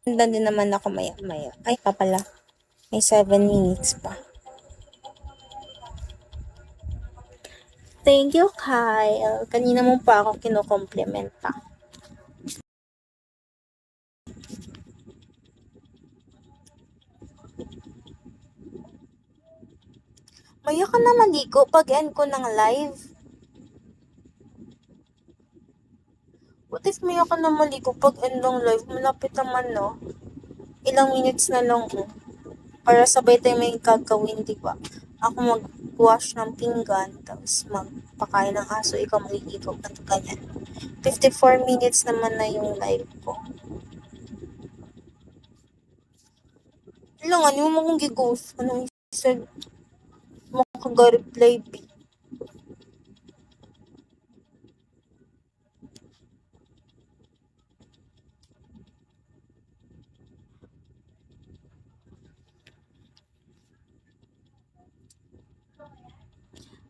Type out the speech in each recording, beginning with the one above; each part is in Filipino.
Sundan din naman ako maya-maya. Ay, pa pala. May 7 minutes pa. Thank you, Kyle. Kanina mo pa ako kinukomplimenta. Maya ka na maligo pag end ko ng live. What if maya ka na maligo pag end ng live? Malapit naman, no? Ilang minutes na lang, oh. Para sabay tayo may gagawin, di ba? Ako mag-wash ng pinggan, tapos magpakain ng aso, ikaw maliligo, at ganyan. 54 minutes naman na yung live ko. Ilang ano mo kong gighost? Anong isa? Makaga-reply, B.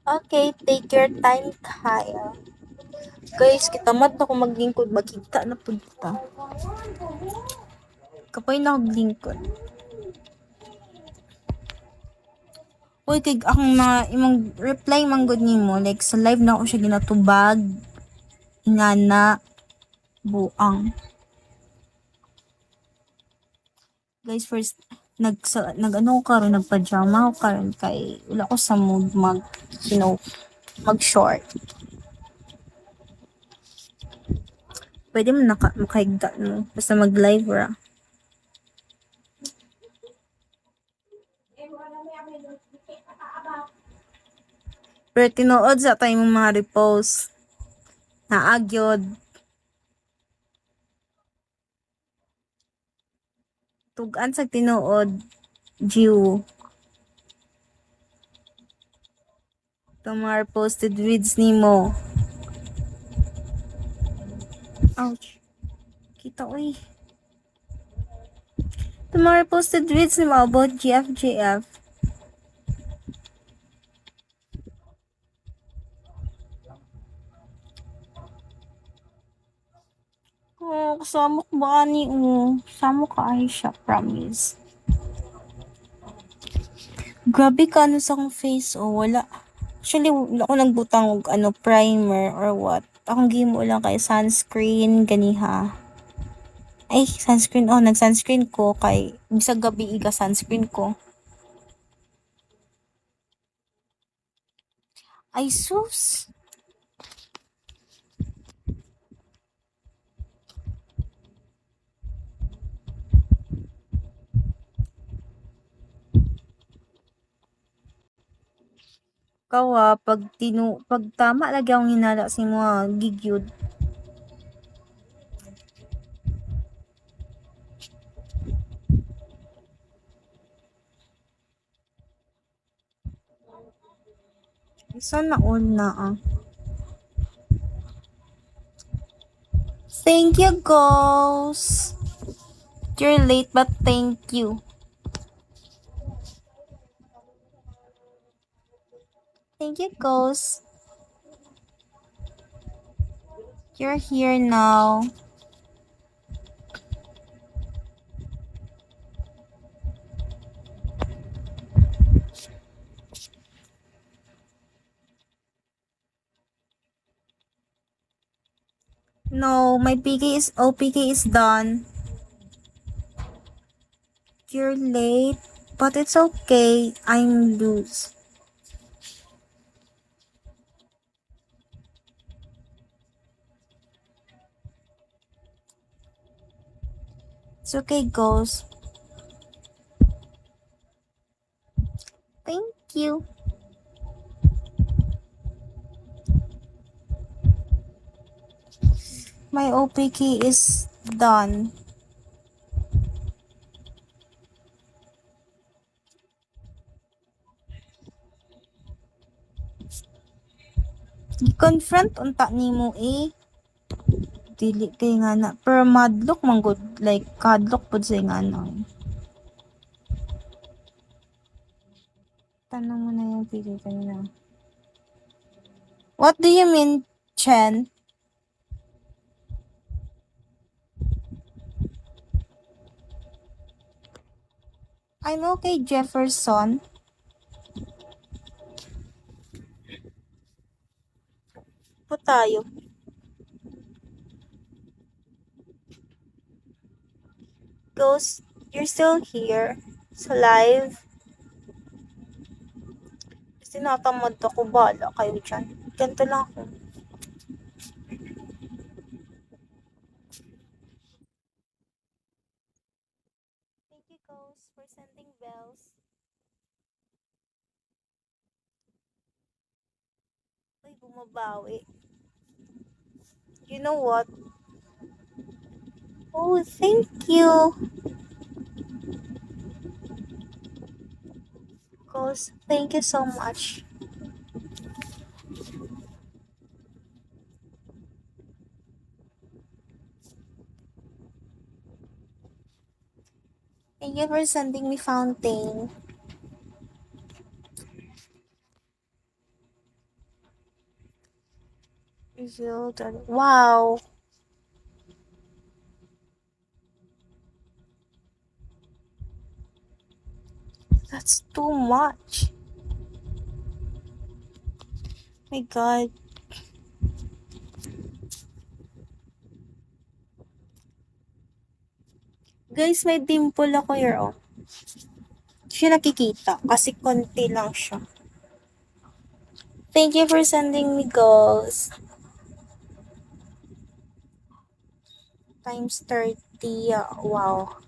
Okay, take your time, Kyle. Guys, kitamad na ko maglingkod, magkita na punta. Kapay na maglingkod. Uy, kay akong mga imong reply manggod nimo, like sa live na ako siya ginatubag, ingana, buang. Guys, first nag-ano ko karon, nagpajama ko karon kay wala ko sa mood mag short. Pwede mo makahigda no basta mag-live ra. Pero tinuod sa tayo mong mga repost na agyod. Tugan sa tinuod, Jiw. Itong mga posted reads nimo. Ouch. Kita uy. Itong mga posted reads nimo about GFGF. Oh, kasama ko ba ni Kasama ka ay siya, promise. Grabe ka sa akong face, wala. Actually, wala ko nagbutang og primer or what. Akong gimo lang kay sunscreen, ganiha. Ay, sunscreen, nag-sunscreen ko kay bisag gabi iga sunscreen ko. Ay, sus. Kawa, pag tama lagi akong hinala sa mga gigyud. Sana all na Thank you, Ghost. You're late, but thank you. Thank you, Ghost. You're here now. No, my OPK is done. You're late, but it's okay. I'm loose. It's okay, Ghost. Thank you. My OPK is done. I-confront unta nimo dili kay nga na pero madlock man good, like kadlock pud say nga na. Tanong mo na yung pili kanina. What do you mean, Chen? I'm okay, Jefferson. Po tayo. Ghost, you're still here? Sa live? Kasi natamad ako. Bala kayo dyan. Ganito lang ako. Thank you, Ghost, for sending bells. Uy, bumabawi. You know what? Oh, thank you. Ghost, thank you so much. Thank you for sending me fountain. Wow. That's too much. My God. Guys, may dimple ako here, oh. Hindi siya nakikita kasi konti lang siya. Thank you for sending me goals. Times 30. Wow.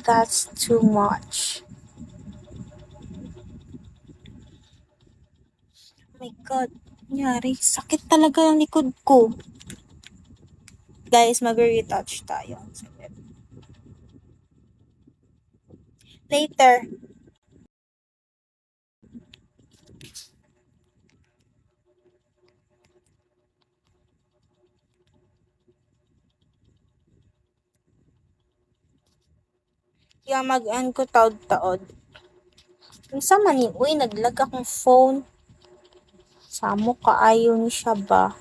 That's too much. Oh my God. Nangyari. Sakit talaga ang likod ko. Guys, mag-retouch tayo. Later. Kaya mag-an ko taod-taod. Kung sa manin, uy, naglag akong phone. Samo kaayo ni siya ba?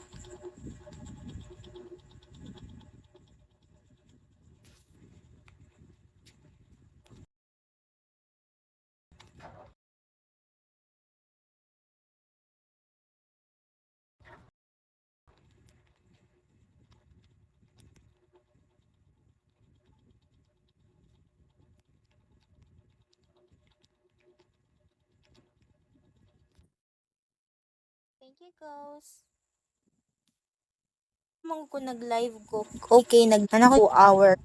Thank you, Ghost. Mang ko nag-live ko. Okay, nag-2 hour.